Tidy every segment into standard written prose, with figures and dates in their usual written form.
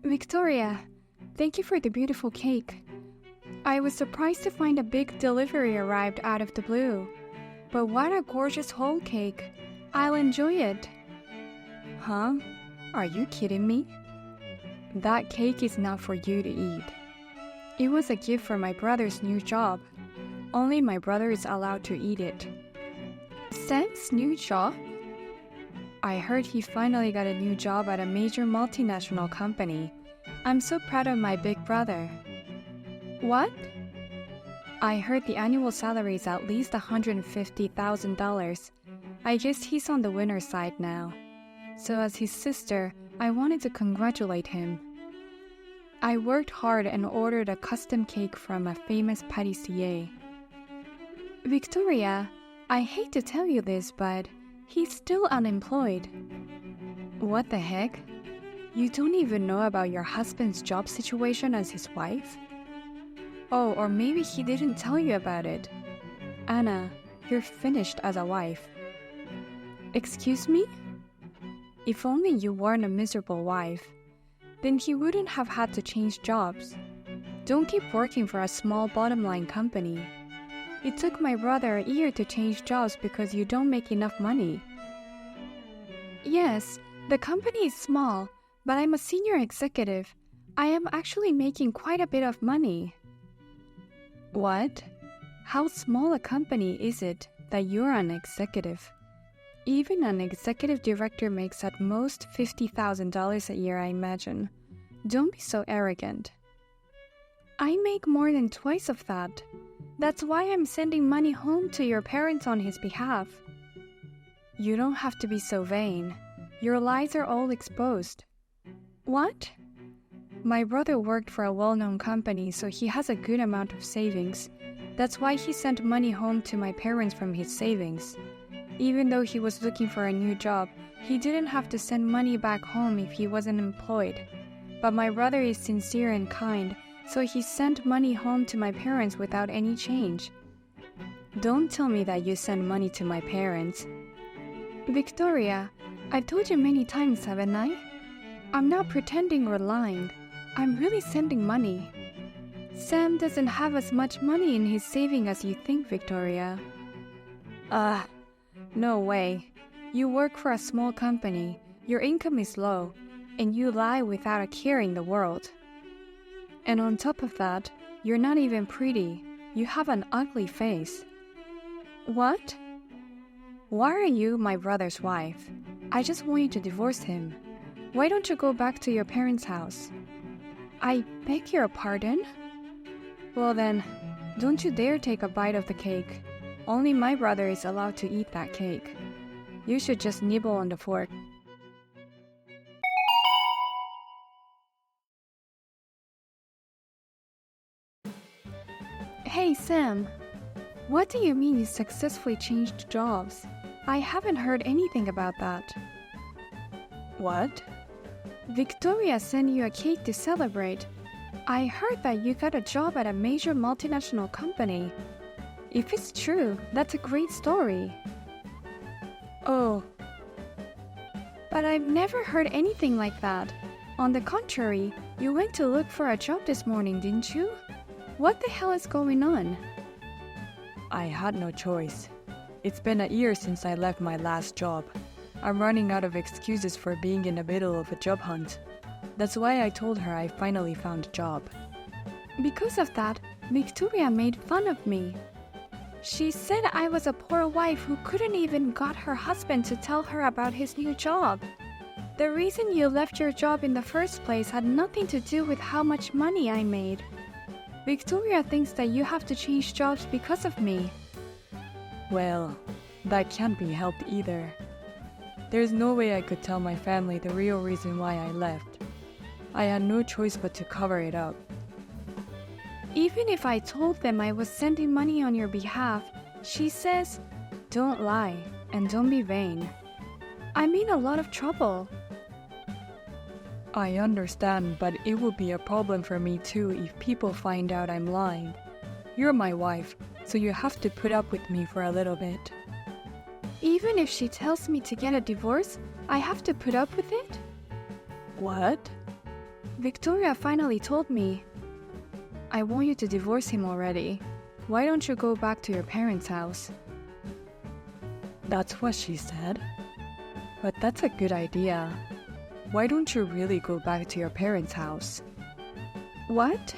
Victoria, thank you for the beautiful cake. I was surprised to find a big delivery arrived out of the blue. But what a gorgeous whole cake. I'll enjoy it. Huh? Are you kidding me? That cake is not for you to eat. It was a gift for my brother's new job. Only my brother is allowed to eat it. Sam's new job? I heard he finally got a new job at a major multinational company. I'm so proud of my big brother. What? I heard the annual salary is at least $150,000. I guess he's on the winner's side now. So as his sister, I wanted to congratulate him. I worked hard and ordered a custom cake from a famous pâtissier. Victoria, I hate to tell you this, but he's still unemployed. What the heck? You don't even know about your husband's job situation as his wife? Oh, or maybe he didn't tell you about it. Anna, you're finished as a wife. Excuse me? If only you weren't a miserable wife, then he wouldn't have had to change jobs. Don't keep working for a small bottom-line company. It took my brother a year to change jobs because you don't make enough money. Yes, the company is small, but I'm a senior executive. I am actually making quite a bit of money. What? How small a company is it that you're an executive? Even an executive director makes at most $50,000 a year, I imagine. Don't be so arrogant. I make more than twice of that. That's why I'm sending money home to your parents on his behalf. You don't have to be so vain. Your lies are all exposed. What? My brother worked for a well-known company, so he has a good amount of savings. That's why he sent money home to my parents from his savings. Even though he was looking for a new job, he didn't have to send money back home if he wasn't employed. But my brother is sincere and kind, so he sent money home to my parents without any change. Don't tell me that you send money to my parents. Victoria, I've told you many times, haven't I? I'm not pretending or lying. I'm really sending money. Sam doesn't have as much money in his saving as you think, Victoria. No way. You work for a small company, your income is low, and you lie without a care in the world. And on top of that, you're not even pretty. You have an ugly face. What? Why are you my brother's wife? I just want you to divorce him. Why don't you go back to your parents' house? I beg your pardon? Well then, don't you dare take a bite of the cake. Only my brother is allowed to eat that cake. You should just nibble on the fork. Hey Sam, what do you mean you successfully changed jobs? I haven't heard anything about that. What? Victoria sent you a cake to celebrate. I heard that you got a job at a major multinational company. If it's true, that's a great story. Oh. But I've never heard anything like that. On the contrary, you went to look for a job this morning, didn't you? What the hell is going on? I had no choice. It's been a year since I left my last job. I'm running out of excuses for being in the middle of a job hunt. That's why I told her I finally found a job. Because of that, Victoria made fun of me. She said I was a poor wife who couldn't even got her husband to tell her about his new job. The reason you left your job in the first place had nothing to do with how much money I made. Victoria thinks that you have to change jobs because of me. Well, that can't be helped either. There's no way I could tell my family the real reason why I left. I had no choice but to cover it up. Even if I told them I was sending money on your behalf, she says, don't lie and don't be vain. I'm in a lot of trouble. I understand, but it will be a problem for me too if people find out I'm lying. You're my wife, so you have to put up with me for a little bit. Even if she tells me to get a divorce, I have to put up with it? What? Victoria finally told me. I want you to divorce him already. Why don't you go back to your parents' house? That's what she said. But that's a good idea. Why don't you really go back to your parents' house? What?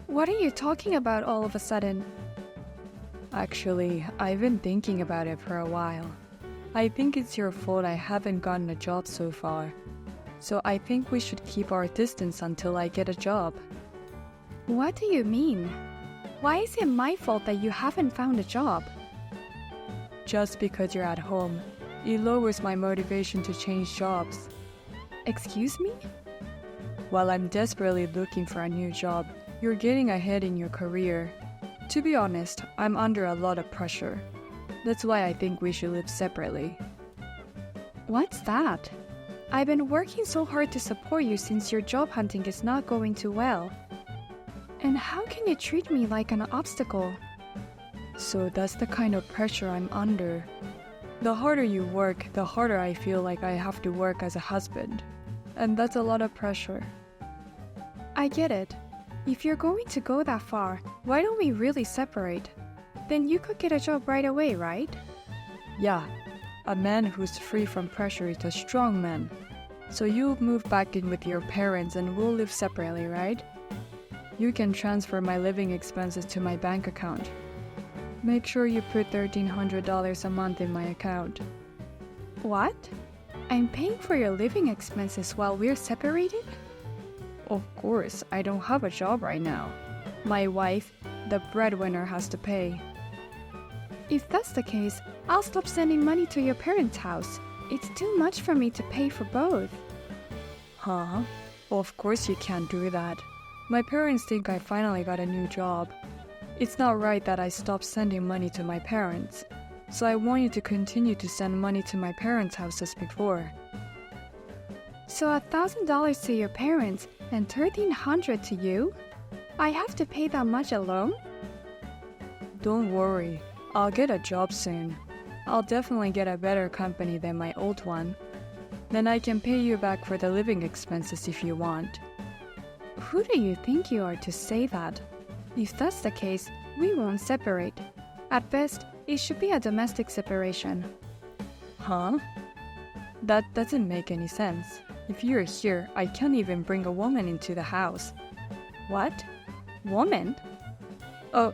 What are you talking about all of a sudden? Actually, I've been thinking about it for a while. I think it's your fault I haven't gotten a job so far. So I think we should keep our distance until I get a job. What do you mean? Why is it my fault that you haven't found a job? Just because you're at home, it lowers my motivation to change jobs. Excuse me? While I'm desperately looking for a new job, you're getting ahead in your career. To be honest, I'm under a lot of pressure. That's why I think we should live separately. What's that? I've been working so hard to support you since your job hunting is not going too well. And how can you treat me like an obstacle? So that's the kind of pressure I'm under. The harder you work, the harder I feel like I have to work as a husband. And that's a lot of pressure. I get it. If you're going to go that far, why don't we really separate? Then you could get a job right away, right? Yeah. A man who's free from pressure is a strong man. So you'll move back in with your parents and we'll live separately, right? You can transfer my living expenses to my bank account. Make sure you put $1,300 a month in my account. What? I'm paying for your living expenses while we're separated? Of course, I don't have a job right now. My wife, the breadwinner, has to pay. If that's the case, I'll stop sending money to your parents' house. It's too much for me to pay for both. Huh? Of course you can't do that. My parents think I finally got a new job. It's not right that I stop sending money to my parents. So I want you to continue to send money to my parents' house as before. So $1,000 to your parents and $1,300 to you? I have to pay that much alone? Don't worry, I'll get a job soon. I'll definitely get a better company than my old one. Then I can pay you back for the living expenses if you want. Who do you think you are to say that? If that's the case, we won't separate. At best, it should be a domestic separation. Huh? That doesn't make any sense. If you're here, I can't even bring a woman into the house. What? Woman? Oh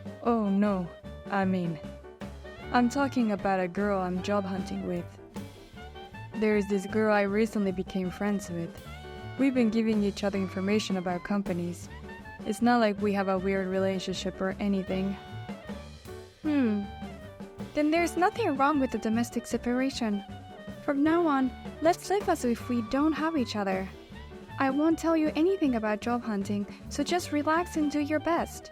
no. I'm talking about a girl I'm job hunting with. There's this girl I recently became friends with. We've been giving each other information about companies. It's not like we have a weird relationship or anything. Then there's nothing wrong with the domestic separation. From now on, let's live as if we don't have each other. I won't tell you anything about job hunting, so just relax and do your best.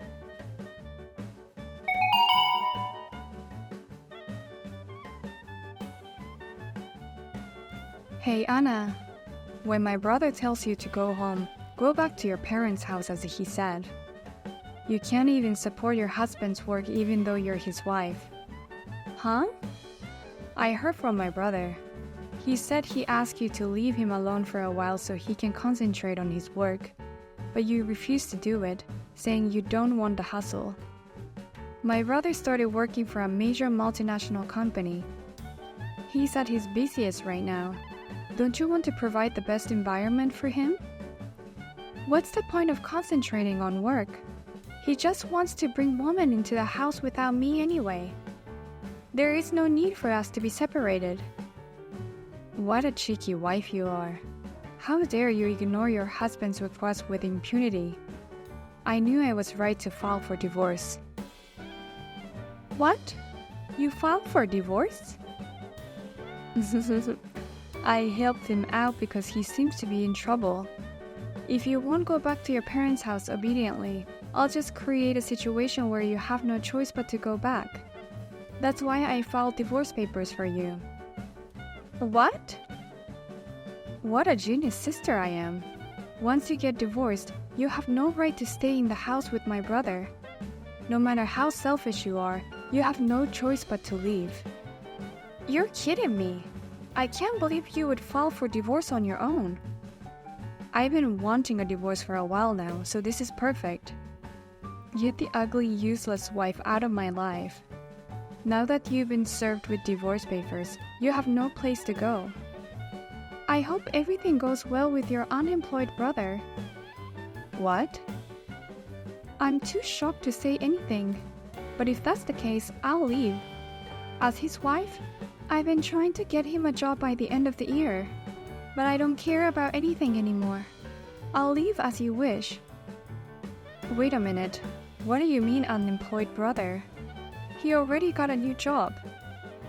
Hey Anna, when my brother tells you to go home, go back to your parents' house as he said. You can't even support your husband's work even though you're his wife. Huh? I heard from my brother. He said he asked you to leave him alone for a while so he can concentrate on his work. But you refused to do it, saying you don't want the hustle. My brother started working for a major multinational company. He's at his busiest right now. Don't you want to provide the best environment for him? What's the point of concentrating on work? He just wants to bring women into the house without me anyway. There is no need for us to be separated. What a cheeky wife you are. How dare you ignore your husband's request with impunity? I knew I was right to file for divorce. What? You filed for divorce? I helped him out because he seems to be in trouble. If you won't go back to your parents' house obediently, I'll just create a situation where you have no choice but to go back. That's why I filed divorce papers for you. What? What a genius sister I am. Once you get divorced, you have no right to stay in the house with my brother. No matter how selfish you are, you have no choice but to leave. You're kidding me. I can't believe you would file for divorce on your own. I've been wanting a divorce for a while now, so this is perfect. Get the ugly, useless wife out of my life. Now that you've been served with divorce papers, you have no place to go. I hope everything goes well with your unemployed brother. What? I'm too shocked to say anything, but if that's the case, I'll leave. As his wife, I've been trying to get him a job by the end of the year, but I don't care about anything anymore. I'll leave as you wish. Wait a minute, what do you mean unemployed brother? He already got a new job.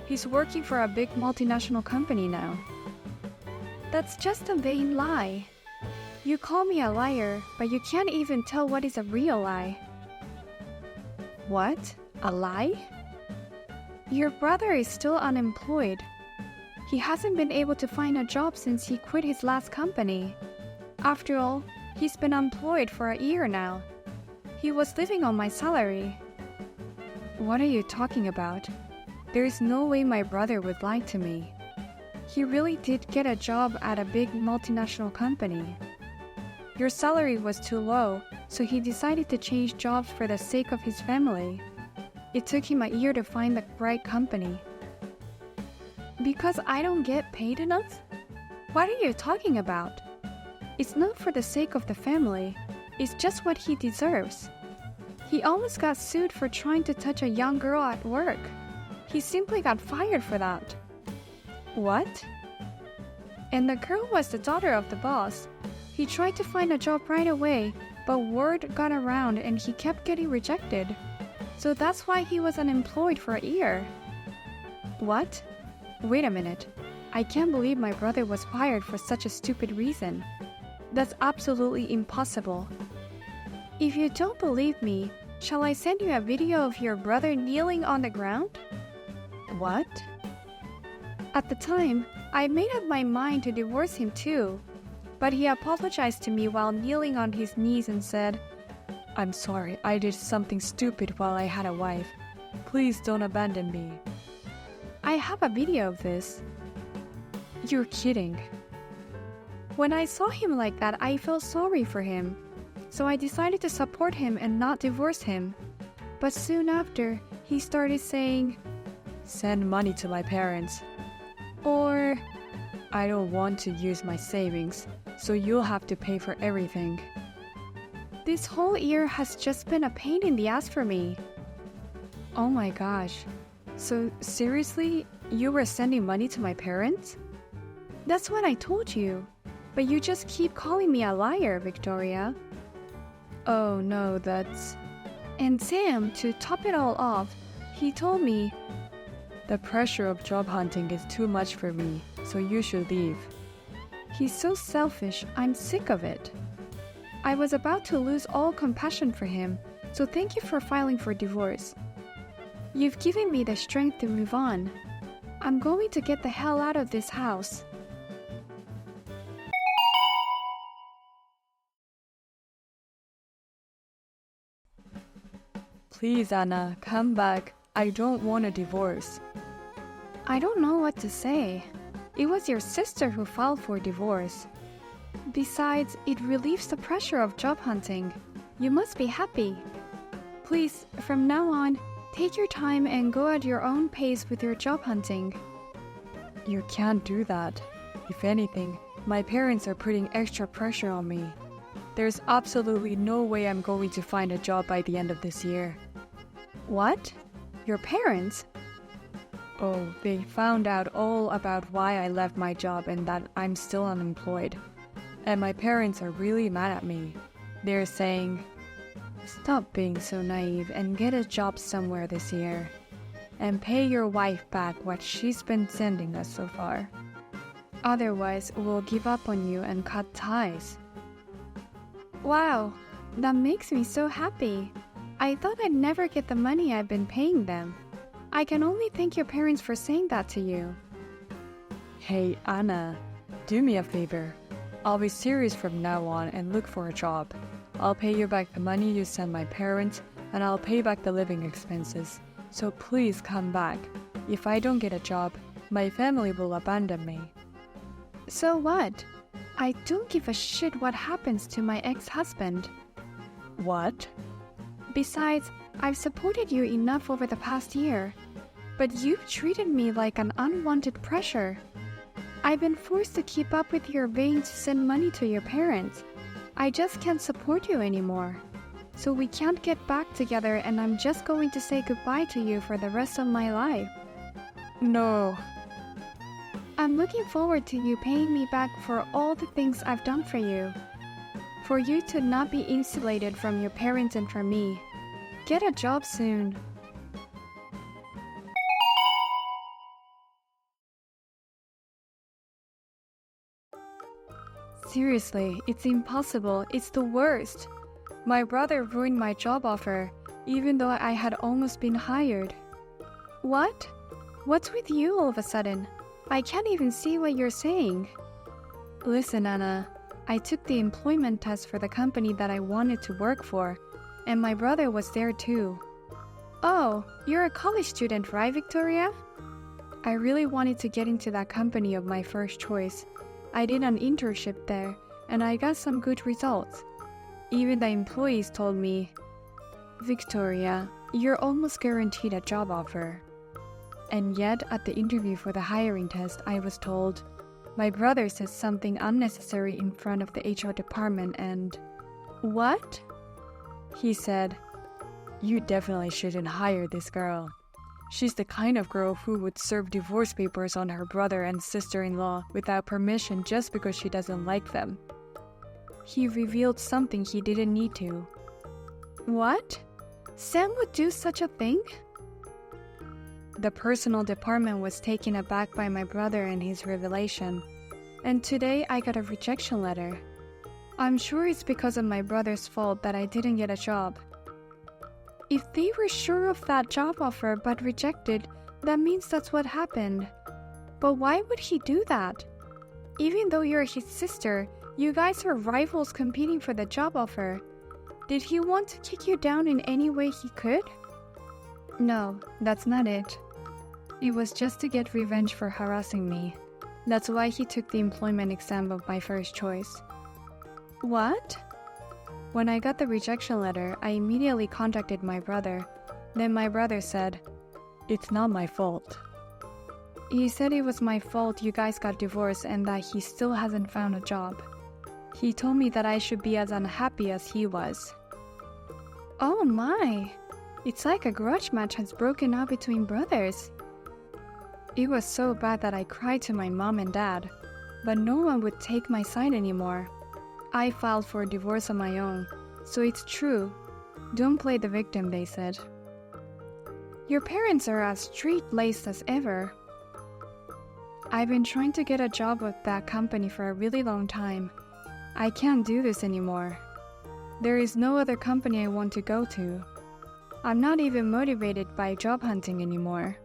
He's working for a big multinational company now. That's just a vain lie. You call me a liar, but you can't even tell what is a real lie. What? A lie? Your brother is still unemployed. He hasn't been able to find a job since he quit his last company. After all, he's been employed for a year now. He was living on my salary. What are you talking about? There is no way my brother would lie to me. He really did get a job at a big multinational company. Your salary was too low, so he decided to change jobs for the sake of his family. It took him a year to find the right company. Because I don't get paid enough? What are you talking about? It's not for the sake of the family. It's just what he deserves. He almost got sued for trying to touch a young girl at work. He simply got fired for that. What? And the girl was the daughter of the boss. He tried to find a job right away, but word got around and he kept getting rejected. So that's why he was unemployed for a year. What? Wait a minute. I can't believe my brother was fired for such a stupid reason. That's absolutely impossible. If you don't believe me, shall I send you a video of your brother kneeling on the ground? What? At the time, I made up my mind to divorce him too. But he apologized to me while kneeling on his knees and said, "I'm sorry, I did something stupid while I had a wife. Please don't abandon me." I have a video of this. You're kidding. When I saw him like that, I felt sorry for him. So I decided to support him and not divorce him. But soon after, he started saying, "Send money to my parents." Or, "I don't want to use my savings, so you'll have to pay for everything." This whole year has just been a pain in the ass for me. Oh my gosh. So seriously, you were sending money to my parents? That's what I told you. But you just keep calling me a liar, Victoria. Oh no, that's... And Sam, to top it all off, he told me, "The pressure of job hunting is too much for me, so you should leave." He's so selfish, I'm sick of it. I was about to lose all compassion for him, so thank you for filing for divorce. You've given me the strength to move on. I'm going to get the hell out of this house. Please, Anna, come back. I don't want a divorce. I don't know what to say. It was your sister who filed for divorce. Besides, it relieves the pressure of job hunting. You must be happy. Please, from now on, take your time and go at your own pace with your job hunting. You can't do that. If anything, my parents are putting extra pressure on me. There's absolutely no way I'm going to find a job by the end of this year. What? Your parents? Oh, they found out all about why I left my job and that I'm still unemployed. And my parents are really mad at me. They're saying, "Stop being so naive and get a job somewhere this year. And pay your wife back what she's been sending us so far. Otherwise, we'll give up on you and cut ties." Wow, that makes me so happy. I thought I'd never get the money I've been paying them. I can only thank your parents for saying that to you. Hey, Anna, do me a favor. I'll be serious from now on and look for a job. I'll pay you back the money you sent my parents, and I'll pay back the living expenses. So please come back. If I don't get a job, my family will abandon me. So what? I don't give a shit what happens to my ex-husband. What? Besides, I've supported you enough over the past year, but you've treated me like an unwanted pressure. I've been forced to keep up with your vein to send money to your parents. I just can't support you anymore. So we can't get back together and I'm just going to say goodbye to you for the rest of my life. No. I'm looking forward to you paying me back for all the things I've done for you. For you to not be insulated from your parents and from me. Get a job soon. Seriously, it's impossible. It's the worst. My brother ruined my job offer, even though I had almost been hired. What? What's with you all of a sudden? I can't even see what you're saying. Listen, Anna, I took the employment test for the company that I wanted to work for, and my brother was there too. Oh, you're a college student, right, Victoria? I really wanted to get into that company of my first choice. I did an internship there, and I got some good results. Even the employees told me, Victoria, you're almost guaranteed a job offer. And yet, at the interview for the hiring test, I was told, my brother said something unnecessary in front of the HR department and... What? He said, you definitely shouldn't hire this girl. She's the kind of girl who would serve divorce papers on her brother and sister-in-law without permission just because she doesn't like them. He revealed something he didn't need to. What? Sam would do such a thing? The personal department was taken aback by my brother and his revelation, and today I got a rejection letter. I'm sure it's because of my brother's fault that I didn't get a job. If they were sure of that job offer but rejected, that means that's what happened. But why would he do that? Even though you're his sister, you guys are rivals competing for the job offer. Did he want to kick you down in any way he could? No, that's not it. It was just to get revenge for harassing me. That's why he took the employment exam of my first choice. What? When I got the rejection letter, I immediately contacted my brother. Then my brother said, it's not my fault. He said it was my fault you guys got divorced and that he still hasn't found a job. He told me that I should be as unhappy as he was. Oh my! It's like a grudge match has broken out between brothers. It was so bad that I cried to my mom and dad, but no one would take my side anymore. I filed for a divorce on my own, so it's true. Don't play the victim, they said. Your parents are as straight-laced as ever. I've been trying to get a job with that company for a really long time. I can't do this anymore. There is no other company I want to go to. I'm not even motivated by job hunting anymore.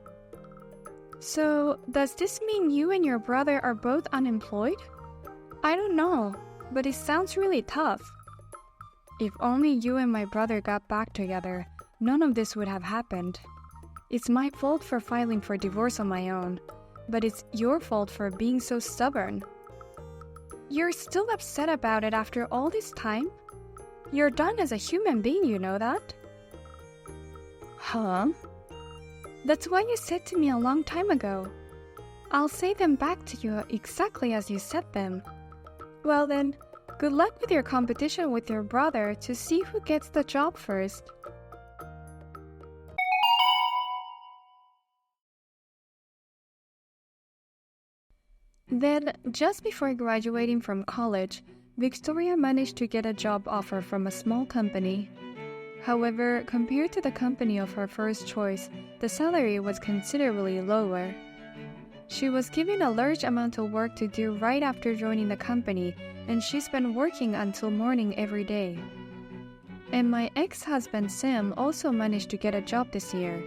So, does this mean you and your brother are both unemployed? I don't know, but it sounds really tough. If only you and my brother got back together, none of this would have happened. It's my fault for filing for divorce on my own, but it's your fault for being so stubborn. You're still upset about it after all this time? You're done as a human being, you know that? Huh? That's what you said to me a long time ago. I'll say them back to you exactly as you said them. Well then, good luck with your competition with your brother to see who gets the job first. Then, just before graduating from college, Victoria managed to get a job offer from a small company. However, compared to the company of her first choice, the salary was considerably lower. She was given a large amount of work to do right after joining the company, and she's been working until morning every day. And my ex-husband Sam also managed to get a job this year.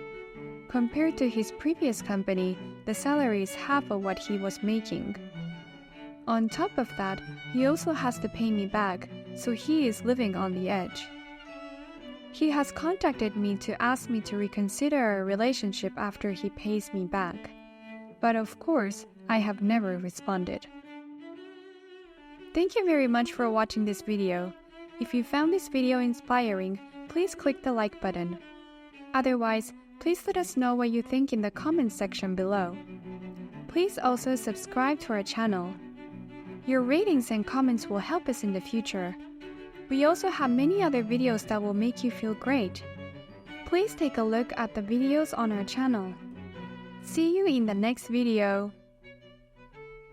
Compared to his previous company, the salary is half of what he was making. On top of that, he also has to pay me back, so he is living on the edge. He has contacted me to ask me to reconsider our relationship after he pays me back. But of course, I have never responded. Thank you very much for watching this video. If you found this video inspiring, please click the like button. Otherwise, please let us know what you think in the comments section below. Please also subscribe to our channel. Your ratings and comments will help us in the future. We also have many other videos that will make you feel great. Please take a look at the videos on our channel. See you in the next video.